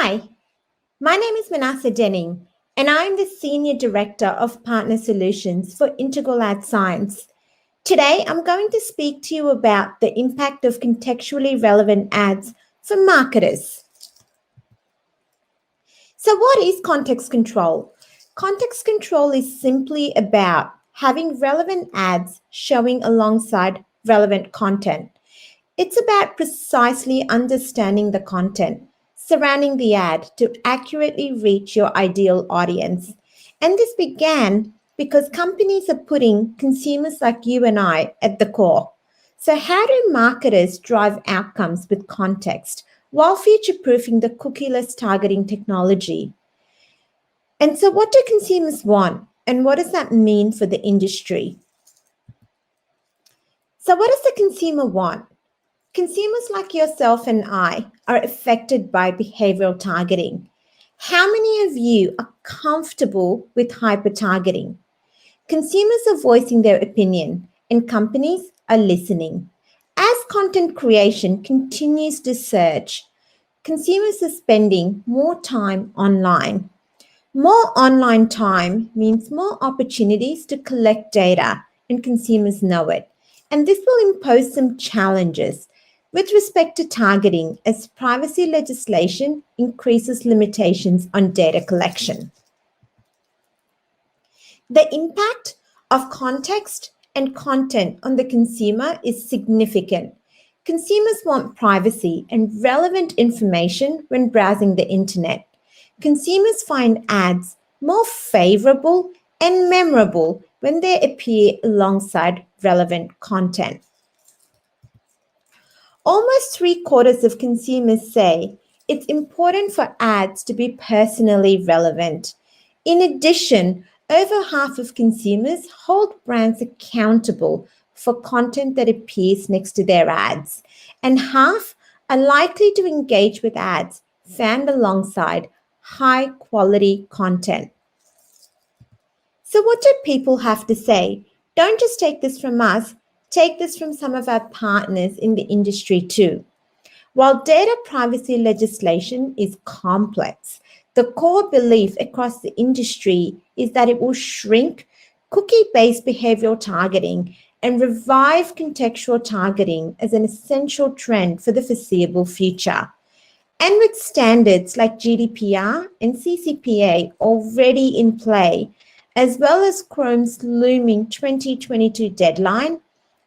Hi, my name is Manasa Denning, and I'm the Senior Director of Partner Solutions for Integral Ad Science. Today, I'm going to speak to you about the impact of contextually relevant ads for marketers. So, what is context control? Context control is simply about having relevant ads showing alongside relevant content. It's about precisely understanding the content surrounding the ad to accurately reach your ideal audience. And this began because companies are putting consumers like you and I at the core. So, how do marketers drive outcomes with context while future proofing the cookieless targeting technology? And so, what do consumers want? And what does that mean for the industry? So, what does the consumer want? Consumers like yourself and I are affected by behavioral targeting. How many of you are comfortable with hyper targeting? Consumers are voicing their opinion and companies are listening. As content creation continues to surge, consumers are spending more time online. More online time means more opportunities to collect data, and consumers know it. And this will impose some challenges with respect to targeting as privacy legislation increases limitations on data collection. The impact of context and content on the consumer is significant. Consumers want privacy and relevant information when browsing the internet. Consumers find ads more favorable and memorable when they appear alongside relevant content. Almost 3/4 of consumers say it's important for ads to be personally relevant. In addition, over half of consumers hold brands accountable for content that appears next to their ads, and half are likely to engage with ads found alongside high quality content. So, what do people have to say? Don't just take this from us, take this from some of our partners in the industry too. While data privacy legislation is complex, the core belief across the industry is that it will shrink cookie based behavioral targeting and revive contextual targeting as an essential trend for the foreseeable future. And with standards like GDPR and CCPA already in play, as well as Chrome's looming 2022 deadline,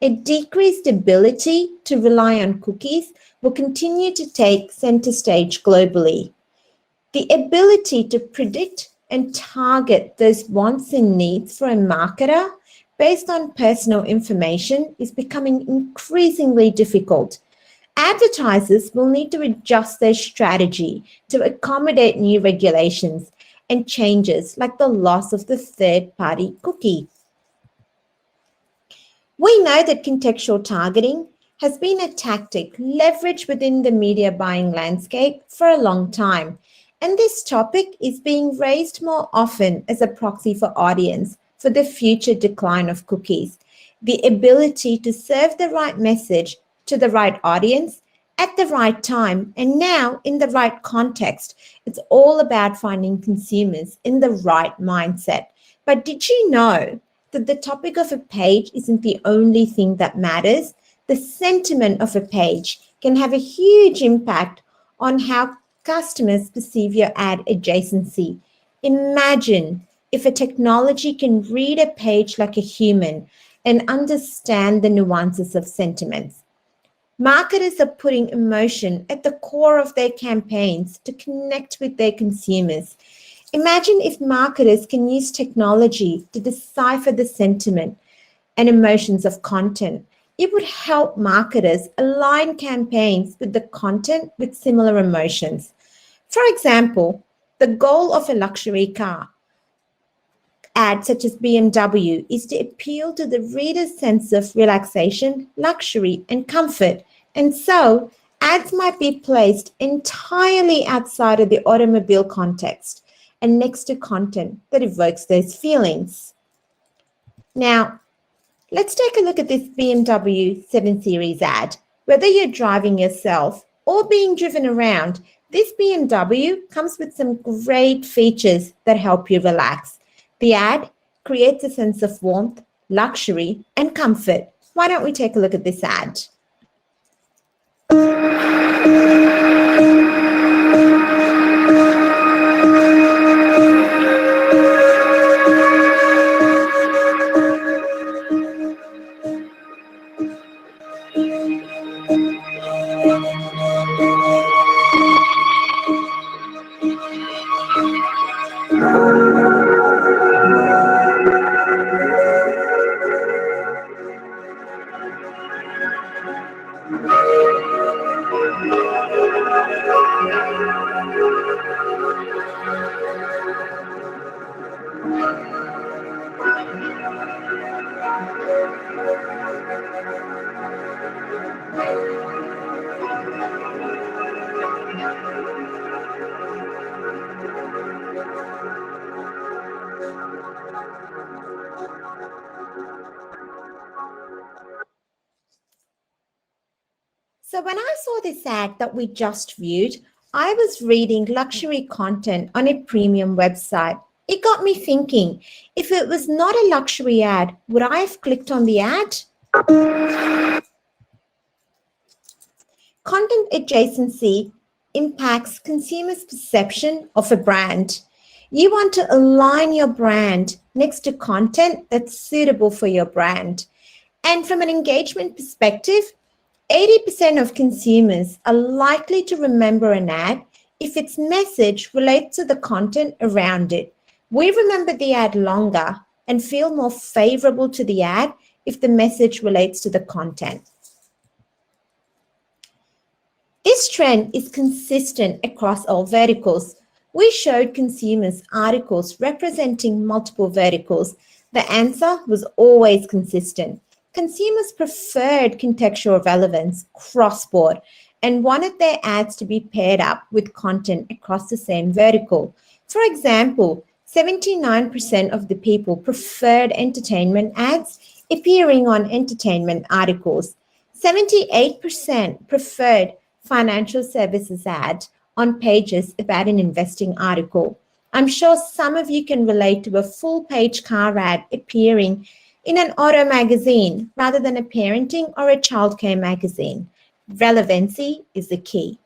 a decreased ability to rely on cookies will continue to take center stage globally. The ability to predict and target those wants and needs for a marketer based on personal information is becoming increasingly difficult. Advertisers will need to adjust their strategy to accommodate new regulations and changes like the loss of the third-party cookie. We know that contextual targeting has been a tactic leveraged within the media buying landscape for a long time, and this topic is being raised more often as a proxy for audience for the future decline of cookies. The ability to serve the right message to the right audience at the right time and now in the right context. It's all about finding consumers in the right mindset. But did you know that the topic of a page isn't the only thing that matters? The sentiment of a page can have a huge impact on how customers perceive your ad adjacency. Imagine if a technology can read a page like a human and understand the nuances of sentiments. Marketers are putting emotion at the core of their campaigns to connect with their consumers. Imagine if marketers can use technology to decipher the sentiment and emotions of content. It would help marketers align campaigns with the content with similar emotions. For example, the goal of a luxury car ad such as BMW is to appeal to the reader's sense of relaxation, luxury, and comfort. And so, ads might be placed entirely outside of the automobile context and next to content that evokes those feelings. Now, let's take a look at this BMW 7 Series ad. Whether you're driving yourself or being driven around, This BMW comes with some great features that help you relax. The ad creates a sense of warmth, luxury, and comfort. Why don't we take a look at this ad? So when I saw this ad that we just viewed, I was reading luxury content on a premium website. It got me thinking, if it was not a luxury ad, would I have clicked on the ad? Content adjacency impacts consumers' perception of a brand. You want to align your brand next to content that's suitable for your brand. And from an engagement perspective, 80% of consumers are likely to remember an ad if its message relates to the content around it. We remember the ad longer and feel more favorable to the ad if the message relates to the content. This trend is consistent across all verticals. We showed consumers articles representing multiple verticals. The answer was always consistent. Consumers preferred contextual relevance cross-board and wanted their ads to be paired up with content across the same vertical. For example, 79% of the people preferred entertainment ads appearing on entertainment articles. 78% preferred financial services ad on pages about an investing article. I'm sure some of you can relate to a full-page car ad appearing in an auto magazine rather than a parenting or a childcare magazine. Relevancy is the key.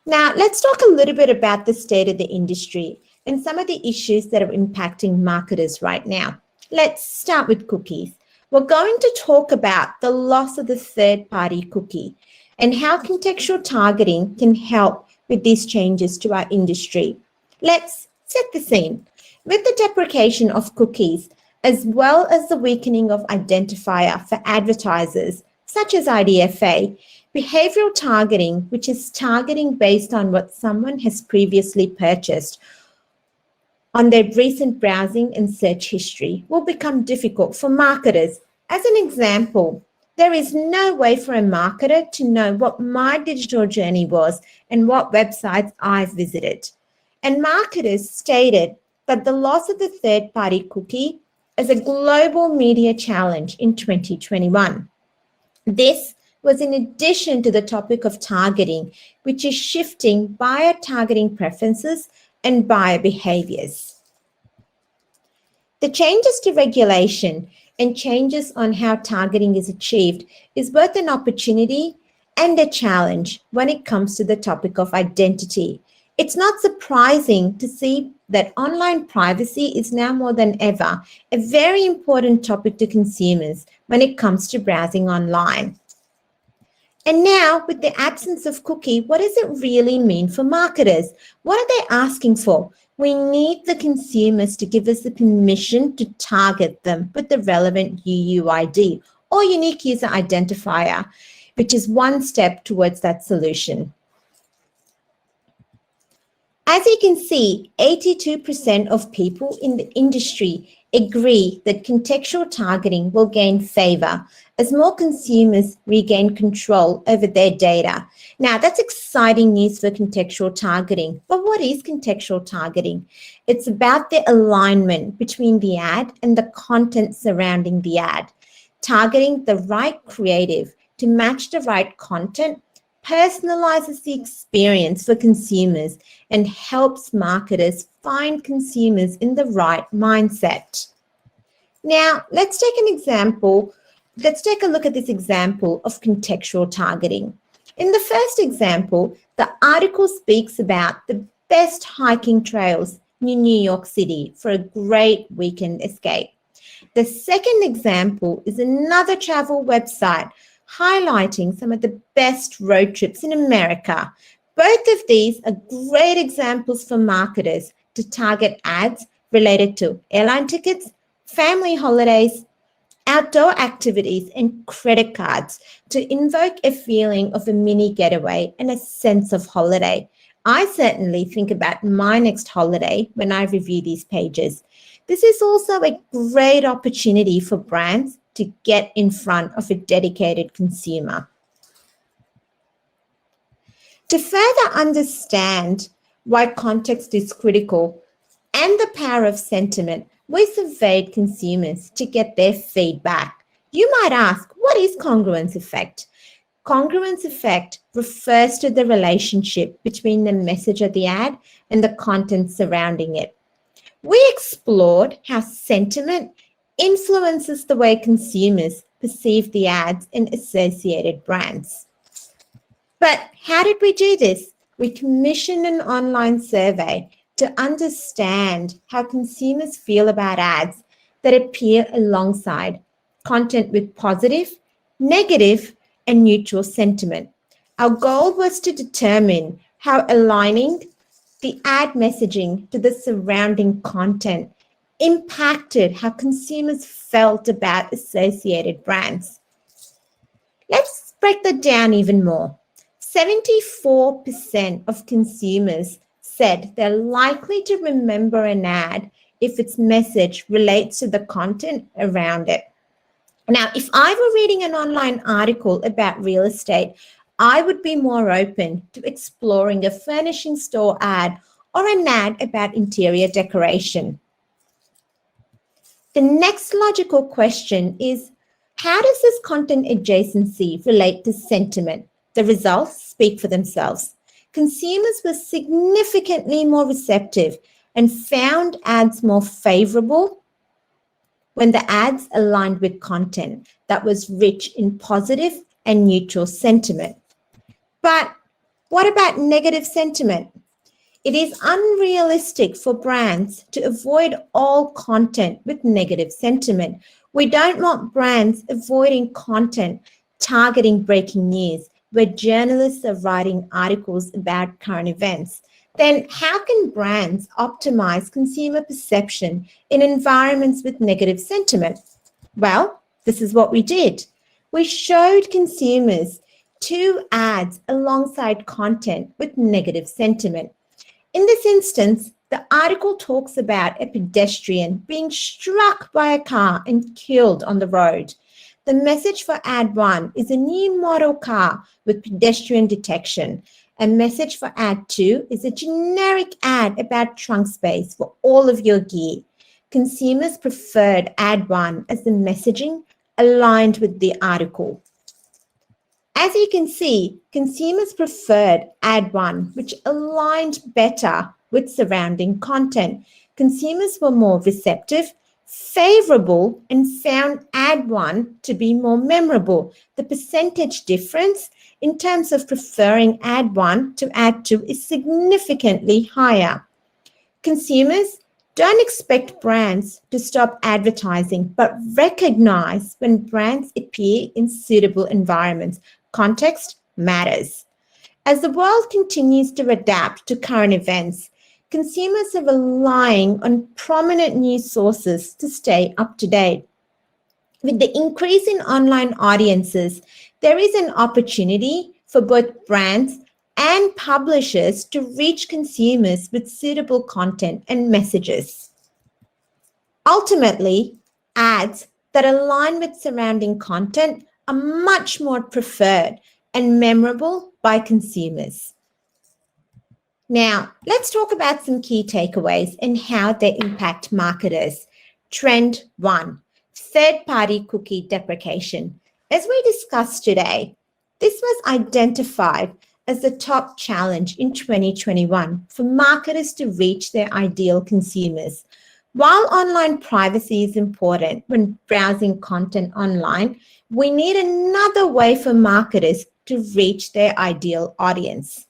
Now, let's talk a little bit about the state of the industry and some of the issues that are impacting marketers right now. Let's start with cookies. We're going to talk about the loss of the third-party cookie and how contextual targeting can help with these changes to our industry. Let's set the scene. With the deprecation of cookies, as well as the weakening of identifier for advertisers, such as IDFA, behavioral targeting, which is targeting based on what someone has previously purchased on their recent browsing and search history, will become difficult for marketers. As an example, there is no way for a marketer to know what my digital journey was and what websites I've visited. And marketers stated that the loss of the third-party cookie is a global media challenge in 2021. This was in addition to the topic of targeting, which is shifting buyer targeting preferences and buyer behaviors. The changes to regulation and changes on how targeting is achieved is both an opportunity and a challenge when it comes to the topic of identity. It's not surprising to see that online privacy is now more than ever a very important topic to consumers when it comes to browsing online. And now, with the absence of cookie, what does it really mean for marketers? What are they asking for? We need the consumers to give us the permission to target them with the relevant UUID or unique user identifier, which is one step towards that solution. As you can see, 82% of people in the industry agree that contextual targeting will gain favor as more consumers regain control over their data. Now, that's exciting news for contextual targeting. But what is contextual targeting? It's about the alignment between the ad and the content surrounding the ad, targeting the right creative to match the right content personalizes the experience for consumers and helps marketers find consumers in the right mindset. Now, let's take an example. Let's take a look at this example of contextual targeting. In the first example, the article speaks about the best hiking trails in New York City for a great weekend escape. The second example is another travel website highlighting some of the best road trips in America. Both of these are great examples for marketers to target ads related to airline tickets, family holidays, outdoor activities, and credit cards to invoke a feeling of a mini getaway and a sense of holiday. I certainly think about my next holiday when I review these pages. This is also a great opportunity for brands to get in front of a dedicated consumer. To further understand why context is critical and the power of sentiment, we surveyed consumers to get their feedback. You might ask, what is congruence effect? Congruence effect refers to the relationship between the message of the ad and the content surrounding it. We explored how sentiment influences the way consumers perceive the ads and associated brands. But how did we do this? We commissioned an online survey to understand how consumers feel about ads that appear alongside content with positive, negative, and neutral sentiment. Our goal was to determine how aligning the ad messaging to the surrounding content impacted how consumers felt about associated brands. Let's break that down even more. 74% of consumers said they're likely to remember an ad if its message relates to the content around it. Now, if I were reading an online article about real estate, I would be more open to exploring a furnishing store ad or an ad about interior decoration. The next logical question is, how does this content adjacency relate to sentiment? The results speak for themselves. Consumers were significantly more receptive and found ads more favorable when the ads aligned with content that was rich in positive and neutral sentiment. But what about negative sentiment? It is unrealistic for brands to avoid all content with negative sentiment. We don't want brands avoiding content targeting breaking news where journalists are writing articles about current events. Then how can brands optimize consumer perception in environments with negative sentiment? Well, this is what we did. We showed consumers 2 ads alongside content with negative sentiment. In this instance, the article talks about a pedestrian being struck by a car and killed on the road. The message for ad 1 is a new model car with pedestrian detection. A message for ad 2 is a generic ad about trunk space for all of your gear. Consumers preferred ad 1 as the messaging aligned with the article. As you can see, consumers preferred ad 1, which aligned better with surrounding content. Consumers were more receptive, favorable, and found ad 1 to be more memorable. The percentage difference in terms of preferring ad 1 to ad 2 is significantly higher. Consumers don't expect brands to stop advertising, but recognize when brands appear in suitable environments. Context matters. As the world continues to adapt to current events, consumers are relying on prominent news sources to stay up to date. With the increase in online audiences, there is an opportunity for both brands and publishers to reach consumers with suitable content and messages. Ultimately, ads that align with surrounding content are much more preferred and memorable by consumers. Now, let's talk about some key takeaways and how they impact marketers. Trend 1, third-party cookie deprecation. As we discussed today, This was identified as the top challenge in 2021 for marketers to reach their ideal consumers. While online privacy is important when browsing content online, we need another way for marketers to reach their ideal audience.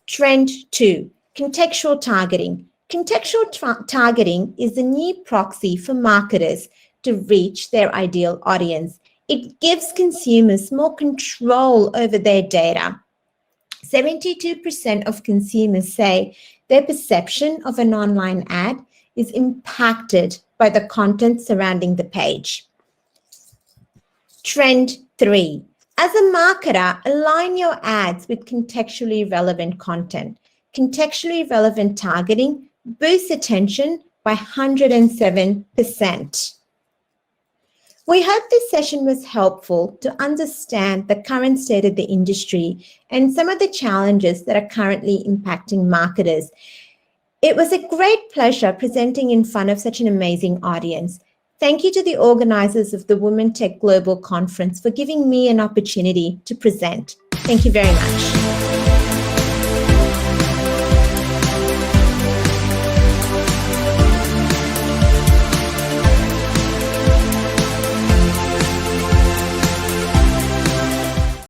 Trend 2, contextual targeting. Contextual targeting is the new proxy for marketers to reach their ideal audience. It gives consumers more control over their data. 72% of consumers say their perception of an online ad is impacted by the content surrounding the page. Trend 3. As a marketer, align your ads with contextually relevant content. Contextually relevant targeting boosts attention by 107%. We hope this session was helpful to understand the current state of the industry and some of the challenges that are currently impacting marketers. It was a great pleasure presenting in front of such an amazing audience. Thank you to the organizers of the Women Tech Global Conference for giving me an opportunity to present. Thank you very much.